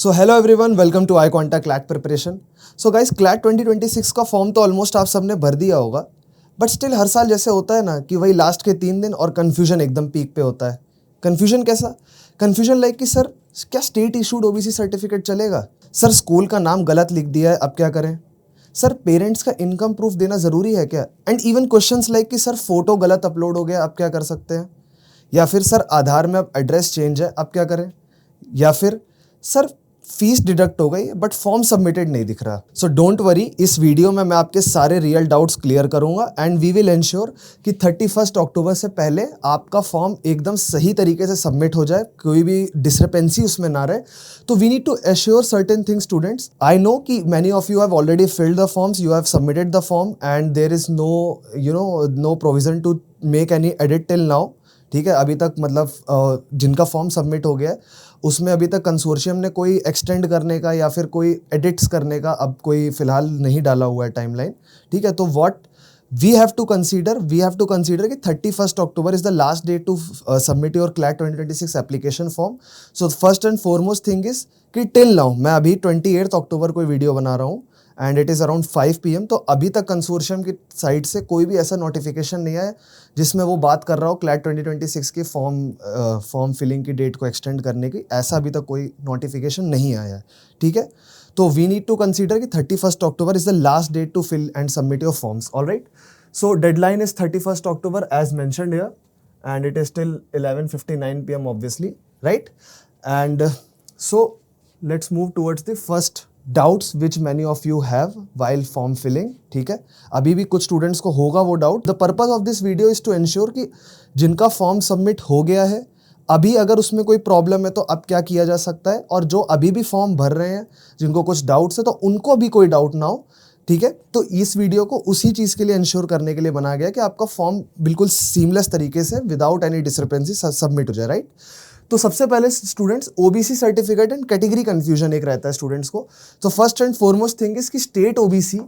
So hello everyone, welcome to iQuanta CLAT preparation. So guys, CLAT 2026 का form तो almost आप सबने भर दिया होगा, बट स्टिल हर साल जैसे होता है ना कि वही लास्ट के 3 दिन और कन्फ्यूजन एकदम पीक पे होता है। कन्फ्यूजन कैसा? कन्फ्यूजन लाइक कि सर क्या स्टेट इशूड ओबीसी सर्टिफिकेट चलेगा? सर स्कूल का नाम गलत लिख दिया है, अब क्या करें? सर पेरेंट्स का इनकम प्रूफ देना ज़रूरी है क्या? एंड इवन क्वेश्चंस लाइक कि सर फोटो गलत अपलोड हो गया, अब क्या कर सकते हैं? या फिर सर आधार में अब एड्रेस चेंज है, अब क्या करें? या फिर सर फीस डिडक्ट हो गई बट फॉर्म सबमिटेड नहीं दिख रहा। सो डोंट वरी, इस वीडियो में मैं आपके सारे रियल डाउट्स क्लियर करूंगा एंड वी विल इंश्योर कि 31 अक्टूबर से पहले आपका फॉर्म एकदम सही तरीके से सबमिट हो जाए, कोई भी डिस्क्रिपेंसी उसमें ना रहे। तो we need to assure certain things students. I know कि many of you have already filled the forms, you have submitted the form and there is no provision to make any edit till now. ठीक है, अभी तक मतलब जिनका form submit हो गया है उसमें अभी तक कंसोर्शियम ने कोई एक्सटेंड करने का या फिर कोई एडिट्स करने का अब कोई फिलहाल नहीं डाला हुआ है टाइमलाइन। ठीक है, तो what we have to consider कि 31 October is the last date to submit your CLAT 2026 application form. So first and foremost thing is कि टिल नाउ मैं अभी 28 अक्टूबर को वीडियो बना रहा हूँ and it is around 5 PM। तो अभी तक कंसोर्शियम की साइड से कोई भी ऐसा नोटिफिकेशन नहीं आया जिसमें वो बात कर रहा हो क्लैट 2026 की फॉर्म फिलिंग की डेट को एक्सटेंड करने की। ऐसा अभी तक कोई नोटिफिकेशन नहीं आया है। ठीक है, तो वी नीड टू कंसीडर कि 31 October is the last date to fill and submit your forms. Alright, so deadline is 31 October as mentioned here and it is till 11:59 PM obviously, right? And so let's move towards the first doubts which many of you have while form filling. ठीक है, अभी भी कुछ students को होगा वो डाउट। The purpose of this video is to ensure कि जिनका फॉर्म सबमिट हो गया है अभी अगर उसमें कोई प्रॉब्लम है तो अब क्या किया जा सकता है, और जो अभी भी फॉर्म भर रहे हैं जिनको कुछ डाउट्स है तो उनको भी कोई डाउट ना हो। ठीक है, तो इस वीडियो को उसी चीज़ के लिए इंश्योर करने के लिए बनाया गया कि आपका फॉर्म बिल्कुल सीमलेस तरीके से विदाउट एनी डिस्क्रिपेंसी सबमिट हो जाए, राइट? तो सबसे पहले students, OBC certificate and category confusion एक रहता है स्टूडेंट्स को। तो first and foremost thing is कि स्टेट ओबीसी,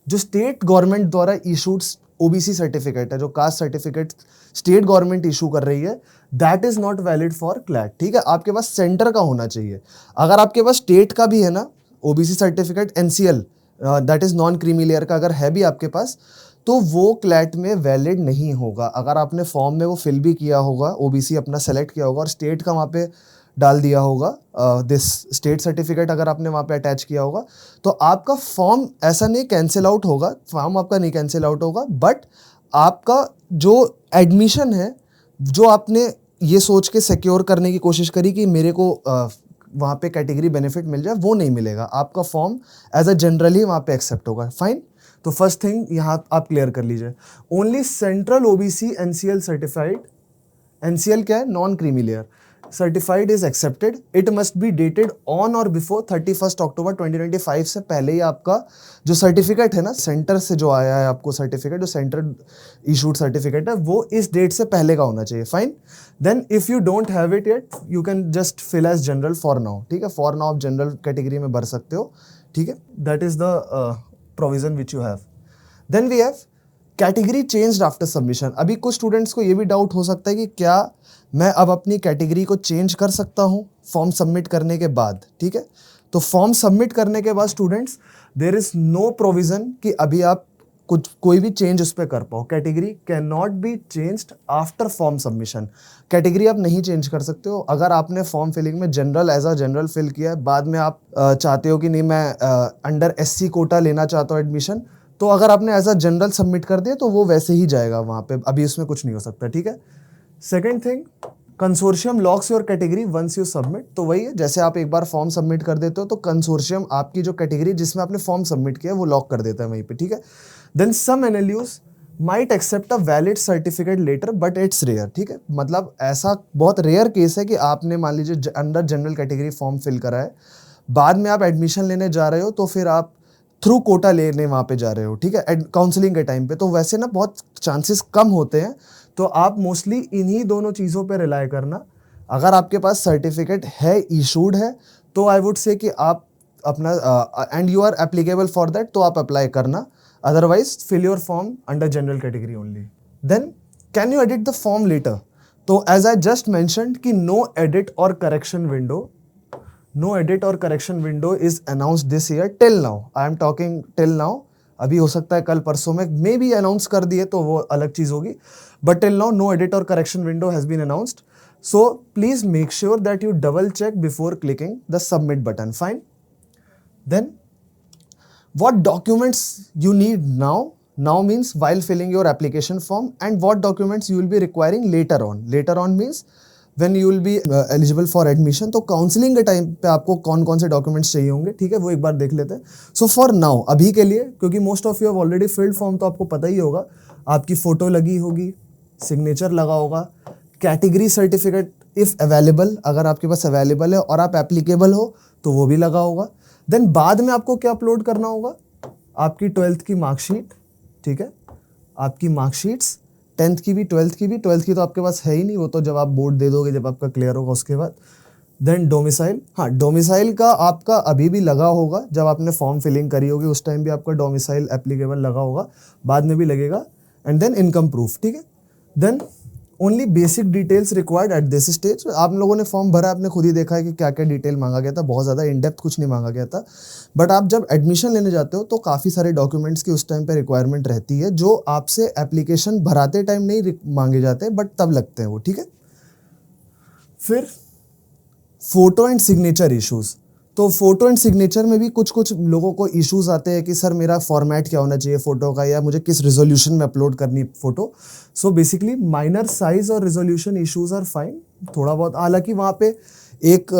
जो स्टेट गवर्नमेंट द्वारा इशूड ओबीसी सर्टिफिकेट है, जो caste certificate state government issue कर रही है, that is not valid for CLAT. ठीक है, आपके पास सेंटर का होना चाहिए। अगर आपके पास स्टेट का भी है ना OBC certificate, NCL that is non creamy layer का अगर है भी आपके पास, तो वो क्लैट में वैलिड नहीं होगा। अगर आपने फॉर्म में वो फिल भी किया होगा, ओबीसी अपना सेलेक्ट किया होगा और स्टेट का वहाँ पे डाल दिया होगा, दिस स्टेट सर्टिफिकेट अगर आपने वहाँ पे अटैच किया होगा, तो आपका फॉर्म ऐसा नहीं कैंसिल आउट होगा, फॉर्म आपका नहीं कैंसिल आउट होगा, बट आपका जो एडमिशन है, जो आपने ये सोच के सिक्योर करने की कोशिश करी कि मेरे को वहाँ पे कैटेगरी बेनिफिट मिल जाए, वो नहीं मिलेगा। आपका फॉर्म एज अ जनरल ही वहाँ पे एक्सेप्ट होगा। फाइन, तो फर्स्ट थिंग यहाँ आप क्लियर कर लीजिए। Only central OBC NCL certified, NCL क्या है? Non creamy layer certified is accepted. It must be dated on और बिफोर 31 अक्टूबर 2025 से पहले ही आपका जो सर्टिफिकेट है ना, सेंटर से जो आया है आपको सर्टिफिकेट, जो सेंटर इशूड सर्टिफिकेट है, वो इस डेट से पहले का होना चाहिए। Fine, then if you don't have it yet you can just fill as general for now. ठीक है, फॉर नाउ आप जनरल कैटेगरी में भर सकते हो। ठीक है, that is the provision which you have. Then we have category changed after submission. अभी कुछ स्टूडेंट्स को ये भी डाउट हो सकता है कि क्या मैं अब अपनी कैटेगरी को चेंज कर सकता हूँ फॉर्म सबमिट करने के बाद? ठीक है, तो फॉर्म सबमिट करने के बाद students, there is no provision कि अभी आप कुछ कोई भी चेंज उस पर कर पाओ। Category can not be changed after form submission. Category आप नहीं चेंज कर सकते हो। अगर आपने फॉर्म फिलिंग में general as a general fill किया है, बाद में आप चाहते हो कि नहीं मैं अंडर एससी कोटा लेना चाहता हूँ एडमिशन, तो अगर आपने एज अ जनरल सबमिट कर दिया तो वो वैसे ही जाएगा वहाँ पे, अभी उसमें कुछ नहीं हो सकता। ठीक है, second thing, consortium locks your category once you submit. तो वही है, जैसे आप एक बार फॉर्म सबमिट कर देते हो तो कंसोर्शियम आपकी जो कैटेगरी जिसमें आपने फॉर्म सबमिट किया वो लॉक कर देता है वहीं पे। ठीक है, then some NLUs might accept a valid certificate later but it's rare. ठीक है, मतलब ऐसा बहुत रेयर केस है कि आपने मान लीजिए under general category form fill करा है, बाद में आप एडमिशन लेने जा रहे हो तो फिर आप थ्रू कोटा लेने वहाँ पे जा रहे हो। ठीक है, काउंसलिंग के टाइम पे तो वैसे ना बहुत चांसेस कम होते हैं, तो आप मोस्टली इन्हीं दोनों चीज़ों पे रिलाई करना। अगर आपके पास सर्टिफिकेट है, इशूड है, तो आई वुड से कि आप अपना and you are applicable for that, तो आप अप्लाई करना। Otherwise fill your form under general category only. Then can you edit the form later? तो एज आई जस्ट मैंशनड कि नो एडिट और correction window no edit और correction window is announced this year till now, I am talking till now, अभी हो सकता है कल परसों में मे बी अनाउंस कर दिए तो वो अलग चीज होगी, but till now no edit और correction window has been announced, so please make sure that you double check before clicking the submit button. Fine. Then what documents you need now? Now means while filling your application form, and what documents you will be requiring later on. Later on means when you will be eligible for admission. तो counselling के time पे आपको कौन कौन से documents चाहिए होंगे, ठीक है, वो एक बार देख लेते हैं. सो फॉर नाउ, अभी के लिए, क्योंकि most of you have already field form, तो आपको पता ही होगा, आपकी फोटो लगी होगी, सिग्नेचर लगा होगा, कैटेगरी सर्टिफिकेट इफ अवेलेबल, अगर आपके पास अवेलेबल है और आप एप्लीकेबल हो तो वो भी लगा होगा. देन बाद में आपको क्या अपलोड करना होगा, आपकी 12th की मार्कशीट, ठीक है, आपकी मार्कशीट्स 10th की भी 12th की भी. 12th की तो आपके पास है ही नहीं, वो तो जब आप बोर्ड दे दोगे, जब आपका क्लियर होगा उसके बाद. देन डोमिसाइल, हाँ डोमिसाइल का आपका अभी भी लगा होगा, जब आपने फॉर्म फिलिंग करी होगी उस टाइम भी आपका डोमिसाइल एप्लीकेबल लगा होगा, बाद में भी लगेगा. एंड देन इनकम प्रूफ, ठीक है. Then only basic details required at this stage. आप लोगों ने फॉर्म भरा, आपने खुद ही देखा है कि क्या क्या डिटेल मांगा गया था, बहुत ज़्यादा इन डेप्थ कुछ नहीं मांगा गया था. बट आप जब एडमिशन लेने जाते हो तो काफ़ी सारे डॉक्यूमेंट्स की उस टाइम पे रिक्वायरमेंट रहती है, जो आपसे एप्लीकेशन भराते टाइम नहीं मांगे जाते, बट तब लगते हैं वो, ठीक है. फिर फोटो एंड सिग्नेचर इश्यूज़. तो फोटो एंड सिग्नेचर में भी कुछ कुछ लोगों को इश्यूज आते हैं कि सर मेरा फॉर्मेट क्या होना चाहिए फ़ोटो का, या मुझे किस रेजोल्यूशन में अपलोड करनी photo. So basically minor size और रेजोल्यूशन इश्यूज आर फाइन, थोड़ा बहुत. हालांकि वहाँ पे एक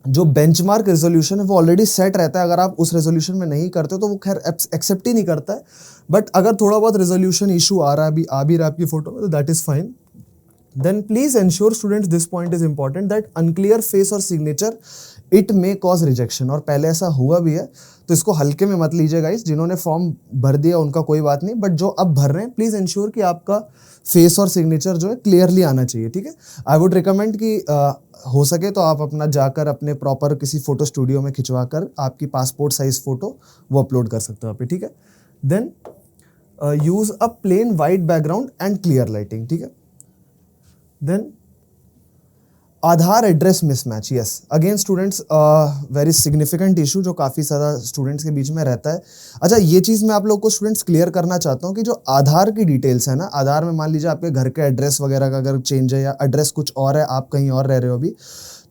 जो बेंचमार्क रेजोल्यूशन है वो ऑलरेडी सेट रहता है, अगर आप उस रेजोल्यूशन में नहीं करते तो वो खैर एक्सेप्ट ही नहीं करता है. बट अगर थोड़ा बहुत रेजोल्यूशन इशू आ रहा है, आ भी रहा है आपकी फ़ोटो में, तो that is fine. Then please ensure students, this point is important, that unclear face और signature it may cause rejection. और पहले ऐसा हुआ भी है, तो इसको हल्के में मत लीजिए गाइस. जिन्होंने फॉर्म भर दिया उनका कोई बात नहीं, बट जो अब भर रहे हैं प्लीज़ इंश्योर कि आपका फेस और सिग्नेचर जो है क्लियरली आना चाहिए, ठीक है. आई वुड रिकमेंड कि हो सके तो आप अपना जाकर अपने प्रॉपर किसी फोटो स्टूडियो में खिंचवा कर आपकी पासपोर्ट साइज फोटो वो अपलोड कर सकते हो आप, ठीक है. Then use a plain white background and clear lighting, ठीक है. Then Aadhaar address mismatch, yes again students very significant issue जो काफ़ी ज़्यादा स्टूडेंट्स के बीच में रहता है. अच्छा, ये चीज़ मैं आप लोग को स्टूडेंट्स क्लियर करना चाहता हूँ कि जो आधार की डिटेल्स है ना, आधार में मान लीजिए आपके घर के एड्रेस वगैरह का अगर चेंज है, या एड्रेस कुछ और है, आप कहीं और रह रहे हो अभी,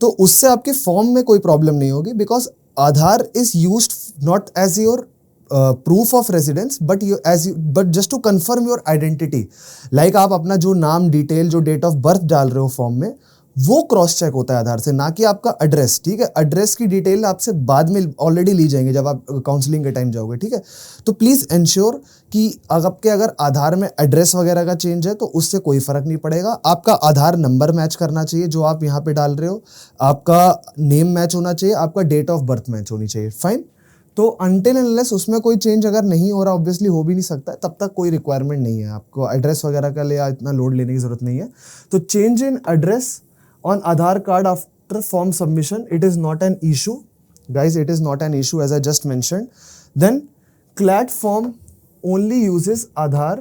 तो उससे आपके फॉर्म में कोई प्रॉब्लम नहीं होगी, because Aadhaar is used not as your proof of residence, but just to confirm your identity. Like आप अपना जो नाम डिटेल, जो डेट ऑफ बर्थ डाल रहे हो फॉर्म में, वो क्रॉस चेक होता है आधार से, ना कि आपका एड्रेस, ठीक है. एड्रेस की डिटेल आपसे बाद में ऑलरेडी ली जाएंगे जब आप काउंसलिंग के टाइम जाओगे, ठीक है. तो प्लीज़ इंश्योर कि आपके अगर आधार में एड्रेस वगैरह का चेंज है तो उससे कोई फ़र्क नहीं पड़ेगा. आपका आधार नंबर मैच करना चाहिए जो आप यहाँ पे डाल रहे हो, आपका नेम मैच होना चाहिए, आपका डेट ऑफ बर्थ मैच होनी चाहिए, फाइन. तो अनटिल अनलेस उसमें कोई चेंज अगर नहीं हो रहा, ऑब्वियसली हो भी नहीं सकता, तब तक कोई रिक्वायरमेंट नहीं है आपको एड्रेस वगैरह का लिए इतना लोड लेने की ज़रूरत नहीं है. तो change in address on Aadhaar card after form submission, it is not an issue, guys. It is not an issue as I just mentioned. Then CLAT form only uses Aadhaar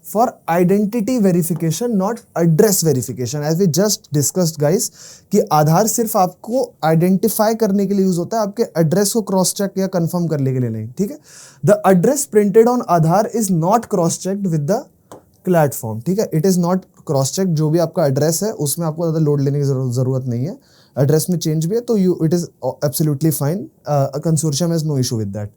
for identity verification, not address verification, as we just discussed, guys. कि आधार सिर्फ आपको identify करने के लिए use होता है, आपके address को क्रॉस चेक या कंफर्म करने के लिए नहीं, ठीक है. The address printed on Aadhaar is not cross checked with the CLAT form, ठीक है. It is not cross check. जो भी आपका एड्रेस है उसमें आपको ज़्यादा लोड लेने की ज़रूरत नहीं है. एड्रेस में चेंज भी है तो it is absolutely fine. Consortium has no issue with that.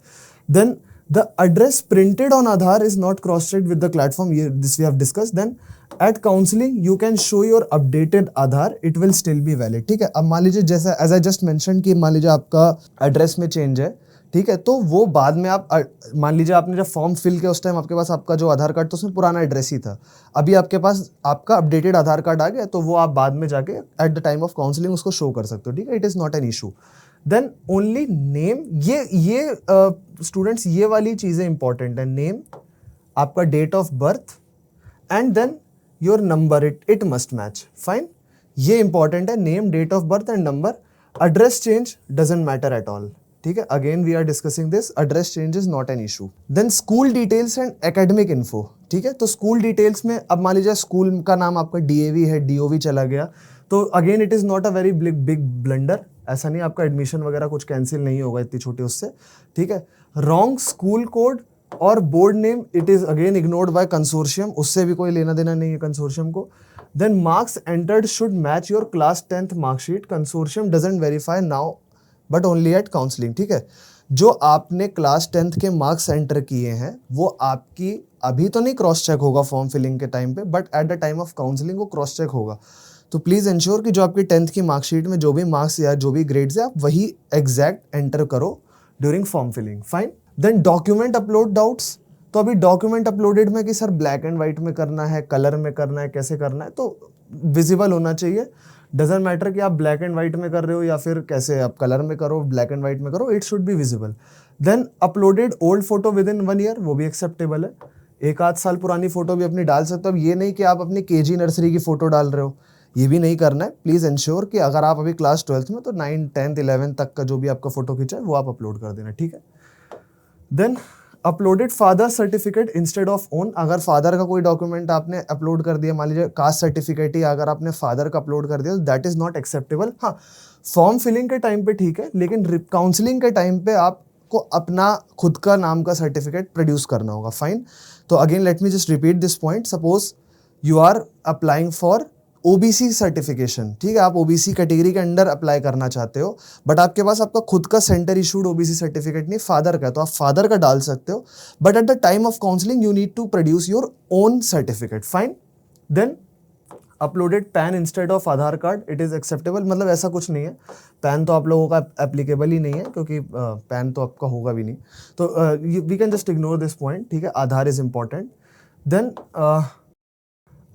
Then the address printed on Aadhaar is not cross checked with the CLAT form, this we have discussed. Then at counselling you can show your updated Aadhaar, it will still be valid, ठीक है. अब मान लीजिए जैसा as I just mention कि मान लीजिए आपका एड्रेस में चेंज है, ठीक है, तो वो बाद में आप मान लीजिए आपने जब फॉर्म फिल किया उस टाइम आपके पास आपका जो आधार कार्ड था उसमें पुराना एड्रेस ही था, अभी आपके पास आपका अपडेटेड आधार कार्ड आ गया, तो वो आप बाद में जाके at the time of counselling उसको शो कर सकते हो, ठीक है. It is not an issue. Then only name, ये स्टूडेंट्स ये वाली चीज़ें इंपॉर्टेंट है. नेम, आपका date of birth, and then your number, it must match, fine. ये इंपॉर्टेंट है, name, date of birth and number. Address change doesn't matter at all, ठीक है. Again we are discussing this, address change is not an issue. Then school details and academic info, ठीक है. तो school details में अब मान लीजिए school का नाम आपका DAV है, DOV चला गया, तो again it is not a very big blunder, ऐसा नहीं आपका एडमिशन वगैरह कुछ कैंसिल नहीं होगा इतनी छोटी उससे, ठीक है। Wrong school code or board name, it is again ignored by consortium, उससे भी कोई लेना देना नहीं है कंसोर्शियम को। Then marks entered should match your class 10th marksheet, consortium doesn't verify now but only at counselling, ठीक है। जो आपने क्लास 10th के मार्क्स एंटर किए हैं वो आपकी अभी तो नहीं क्रॉस चेक होगा फॉर्म फिलिंग के टाइम पे, but at the time of counselling वो क्रॉस चेक होगा। तो प्लीज़ इंश्योर कि जो आपकी 10th की मार्कशीट में जो भी मार्क्स या जो भी ग्रेड्स है आप वही एग्जैक्ट एंटर करो during form filling, fine. Then document upload doubts, तो अभी डॉक्यूमेंट अपलोडेड में कि सर ब्लैक एंड व्हाइट में करना है, कलर में करना है, कैसे करना है, तो विजिबल होना चाहिए। डजेंट मैटर कि आप ब्लैक एंड व्हाइट में कर रहे हो या फिर कैसे आप कलर में करो, ब्लैक एंड व्हाइट में करो, it should be visible. Then uploaded old photo within 1 year, वो भी एक्सेप्टेबल है। 1 आध साल पुरानी फोटो भी अपनी डाल सकते हो। अब ये नहीं कि आप अपनी केजी नर्सरी की फोटो डाल रहे हो, ये भी नहीं करना है। प्लीज़ इंश्योर कि अगर आप अभी क्लास 12th में तो 9, 10th, 11th तक का जो भी आपका फोटो खींचा है वो आप अपलोड कर देना, ठीक है। Then uploaded father certificate instead of own, अगर फादर का कोई डॉक्यूमेंट आपने अपलोड कर दिया, मान लीजिए कास्ट सर्टिफिकेट ही अगर आपने फादर का अपलोड कर दिया, दैट इज नॉट एक्सेप्टेबल। हाँ, फॉर्म फिलिंग के टाइम पे ठीक है, लेकिन काउंसलिंग के टाइम पे आपको अपना खुद का नाम का सर्टिफिकेट प्रोड्यूस करना होगा, फाइन। तो again let me just repeat this point, suppose you are applying for OBC certification, ठीक है, आप ओबीसी कैटेगरी के अंडर अप्लाई करना चाहते हो, बट आपके पास आपका खुद का सेंटर इशूड ओबीसी सर्टिफिकेट नहीं, फादर का, तो आप फादर का डाल सकते हो, but at the time of counselling you need to produce your own certificate, fine. Then uploaded PAN instead of Aadhaar card, it is acceptable, मतलब ऐसा कुछ नहीं है, पैन तो आप लोगों का एप्लीकेबल ही नहीं है क्योंकि पैन तो आपका होगा भी नहीं, तो we can just ignore this point, ठीक है, Aadhaar is important. Then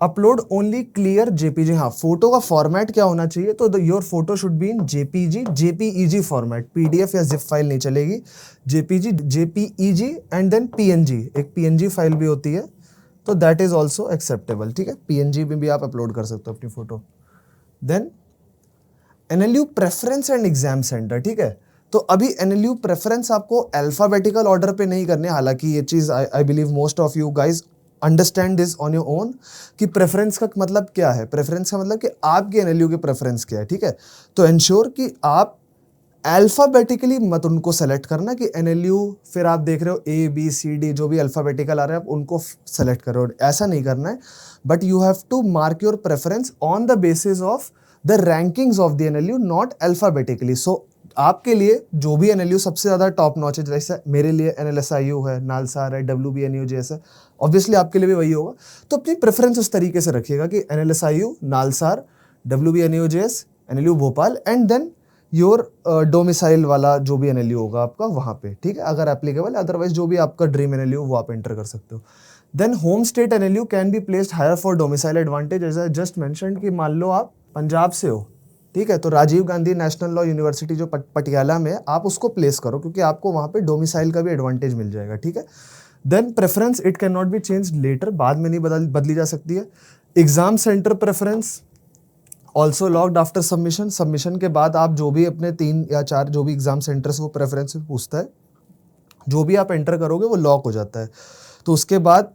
upload only clear JPG, हाँ, फोटो का फॉर्मेट क्या होना चाहिए, तो your photo should be in JPG, JPEG format, PDF या जिप फाइल नहीं चलेगी, JPG, JPEG and then PNG, एक पीएनजी फाइल भी होती है, तो दैट इज ऑल्सो एक्सेप्टेबल, ठीक है, पीएनजी में भी आप अपलोड कर सकते हो अपनी photo. Then NLU preference and exam centre, ठीक है, तो अभी एनएलयू प्रेफरेंस आपको अल्फाबेटिकल ऑर्डर पे नहीं करने, हालांकि ये चीज़ I believe most of you guys understand this on your own कि प्रेफरेंस का मतलब क्या है। प्रेफरेंस का मतलब कि आपके एनएलयू के प्रेफरेंस क्या है, ठीक है। तो इंश्योर कि आप अल्फाबेटिकली मत उनको सेलेक्ट करना कि एनएलयू, फिर आप देख रहे हो ए बी सी डी जो भी अल्फाबेटिकल आ रहे हैं आप उनको सेलेक्ट करो, ऐसा नहीं करना है, but you have to mark your preference on the basis of the rankings of the NLU, not alphabetically. So आपके लिए जो भी एनएलयू सबसे ज़्यादा टॉप नॉच है, जैसे मेरे लिए एनएलएसआईयू है, नालसार है, डब्ल्यूबीएनयूजेएस है, ऑब्वियसली आपके लिए भी वही होगा, तो अपनी प्रेफरेंस उस तरीके से रखिएगा कि NLSIU, NALSAR, WBNUJS, NLU Bhopal and then your domicile वाला जो भी एनएलयू होगा आपका वहाँ पे, ठीक है, अगर एप्लीकेबल, अदरवाइज जो भी आपका ड्रीम एनएलयू वो आप एंटर कर सकते हो। Then home state NLU can be placed higher for domicile advantage, as I just mentioned कि मान लो आप पंजाब से हो, ठीक है, तो Rajiv Gandhi national law university जो पटियाला में है आप उसको प्लेस करो क्योंकि आपको वहाँ पे डोमिसाइल का भी एडवांटेज मिल जाएगा, ठीक है। Then preference it can not be change later, बाद में नहीं बदली जा सकती है। Exam centre preference also locked after submission, submission के बाद आप जो भी अपने 3 या 4 जो भी एग्जाम सेंटर्स वो प्रेफरेंस पूछता है, जो भी आप एंटर करोगे वो लॉक हो जाता है, तो उसके बाद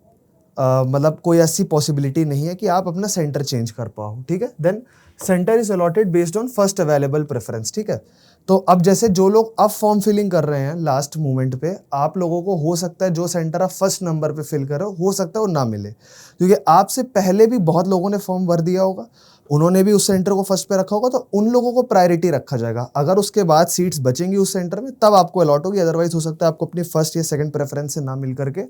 मतलब कोई ऐसी पॉसिबिलिटी नहीं है कि आप अपना सेंटर चेंज कर पाओ, ठीक है। Then centre is allotted based on first available preference, ठीक है। तो अब जैसे जो लोग अब फॉर्म फिलिंग कर रहे हैं लास्ट मोमेंट पे, आप लोगों को हो सकता है जो सेंटर आप फर्स्ट नंबर पे फिल करो हो सकता है वो ना मिले, क्योंकि आपसे पहले भी बहुत लोगों ने फॉर्म भर दिया होगा, उन्होंने भी उस सेंटर को फर्स्ट पे रखा होगा, तो उन लोगों को प्रायोरिटी रखा जाएगा। अगर उसके बाद सीट्स बचेंगी उस सेंटर में तब आपको अलॉट होगी, अदरवाइज हो सकता है आपको अपनी फर्स्ट या सेकंड प्रेफरेंस से ना मिल करके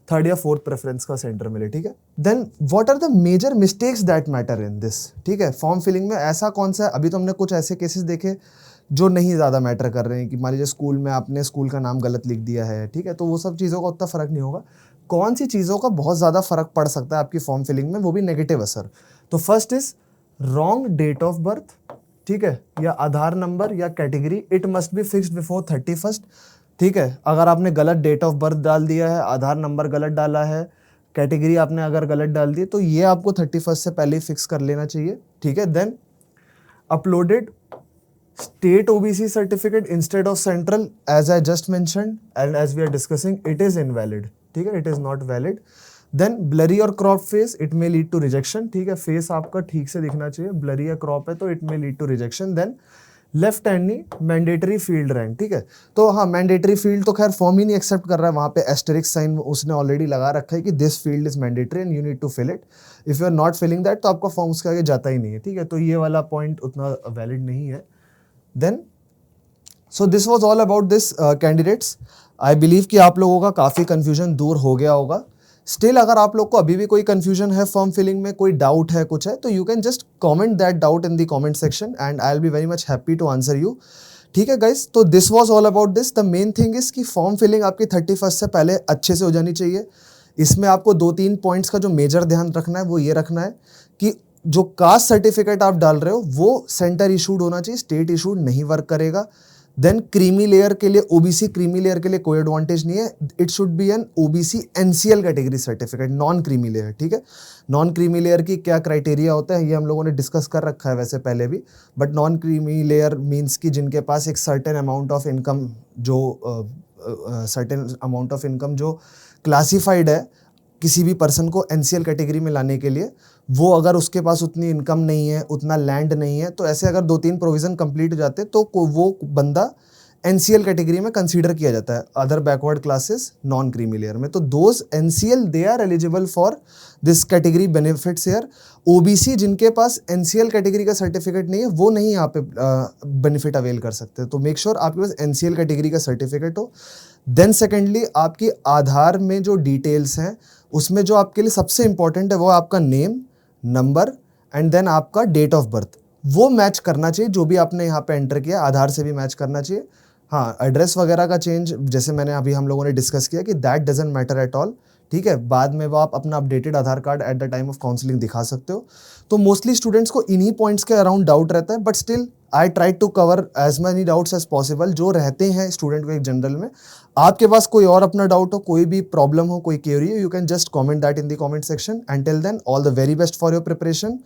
थर्ड या फोर्थ प्रेफरेंस का सेंटर मिले, ठीक है। Then what are the major mistakes that matter in this, ठीक है, फॉर्म फिलिंग में ऐसा कौन सा है, अभी तो हमने कुछ ऐसे केसेस देखे जो नहीं ज़्यादा मैटर कर रहे हैं कि मान लीजिए स्कूल में आपने स्कूल का नाम गलत लिख दिया है, ठीक है, तो वो सब चीज़ों का उतना फ़र्क नहीं होगा। कौन सी चीज़ों का बहुत ज़्यादा फ़र्क पड़ सकता है आपकी फॉर्म फिलिंग में, वो भी नेगेटिव असर। तो first is wrong date of birth, ठीक है, या आधार नंबर या category, it must be fixed before 31st, ठीक है। अगर आपने गलत डेट ऑफ बर्थ डाल दिया है, आधार नंबर गलत डाला है, कैटेगरी आपने अगर गलत डाल दी तो ये आपको 31st से पहले ही फिक्स कर लेना चाहिए, ठीक है। Then uploaded state OBC certificate instead of central, as I just mentioned and as we are discussing, it is invalid, ठीक है, it is not valid. Then blurry और crop face, it may lead to rejection, ठीक है, face आपका ठीक से दिखना चाहिए, ब्लरी या क्रॉप है तो it may lead to rejection. Then left hand नी मैंडेटरी फील्ड रैंक, ठीक है, तो हाँ मैंडेटरी फील्ड तो खैर फॉर्म ही नहीं एक्सेप्ट कर रहा है, वहाँ पे एस्टेरिक साइन उसने ऑलरेडी लगा रखा है कि this field is mandatory and you need to fill it, if you are not filling that तो आपका फॉर्म उसके आगे जाता ही नहीं है, ठीक है, तो ये वाला पॉइंट उतना वैलिड नहीं है। Then so this was all about this candidates. I believe कि आप लोगों का काफ़ी कन्फ्यूजन दूर हो गया होगा। स्टिल अगर आप लोग को अभी भी कोई कन्फ्यूजन है फॉर्म फिलिंग में, कोई डाउट है, कुछ है, तो you can just comment that doubt in the comment section and I will be very much happy to answer you, ठीक है गाइस। तो this was all about this. The main thing is कि form filling आपकी 31 से पहले अच्छे से हो जानी चाहिए। इसमें आपको 2-3 पॉइंट्स का जो मेजर ध्यान रखना है वो ये रखना है कि जो कास्ट सर्टिफिकेट आप डाल रहे हो वो सेंटर इशूड होना चाहिए, स्टेट इशूड नहीं वर्क करेगा। देन क्रीमी लेयर के लिए, ओबीसी क्रीमी लेयर के लिए कोई एडवांटेज नहीं है, it should be an OBC NCL category certificate, non creamy layer, ठीक है। नॉन क्रीमी लेयर की क्या क्राइटेरिया होता है ये हम लोगों ने डिस्कस कर रखा है वैसे पहले भी, but non creamy layer means कि जिनके पास एक सर्टेन अमाउंट ऑफ इनकम जो क्लासिफाइड है किसी भी पर्सन को एनसीएल कैटेगरी में लाने के लिए, वो अगर उसके पास उतनी इनकम नहीं है, उतना लैंड नहीं है, तो ऐसे अगर 2-3 प्रोविज़न कंप्लीट हो जाते तो वो बंदा एनसीएल कैटेगरी में कंसीडर किया जाता है, other backward classes non creamy layer में। तो those NCL they are eligible for this category benefits here. OBC जिनके पास एनसीएल कैटेगरी का सर्टिफिकेट नहीं है वो नहीं यहाँ पे बेनिफिट अवेल कर सकते। तो मेक श्योर आपके पास एनसीएल कैटेगरी का सर्टिफिकेट हो। देन सेकेंडली आपकी आधार में जो डिटेल्स हैं उसमें जो आपके लिए सबसे इंपॉर्टेंट है वो आपका नेम, नंबर एंड देन आपका डेट ऑफ बर्थ, वो मैच करना चाहिए। जो भी आपने यहाँ पे एंटर किया आधार से भी मैच करना चाहिए। हाँ, एड्रेस वगैरह का चेंज जैसे मैंने अभी हम लोगों ने डिस्कस किया कि that doesn't matter at all, ठीक है, बाद में वो आप अपना updated Aadhaar card eight the time of counselling दिखा सकते हो। तो मोस्टली स्टूडेंट्स को इन्हीं पॉइंट्स के अराउंड डाउट रहता है, but still I try to cover as many doubts as possible जो रहते हैं स्टूडेंट को एक जनरल में। आपके पास कोई और अपना डाउट हो, कोई भी प्रॉब्लम हो, कोई क्वेरी हो, you can just comment that in the comment section. And till then all the very best for your preparation,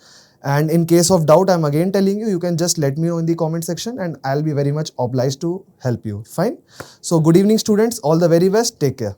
and in case of doubt I'm again telling you can just let me know in the comment section and I'll be very much obliged to help you. Fine. So good evening students, all the very best, take care.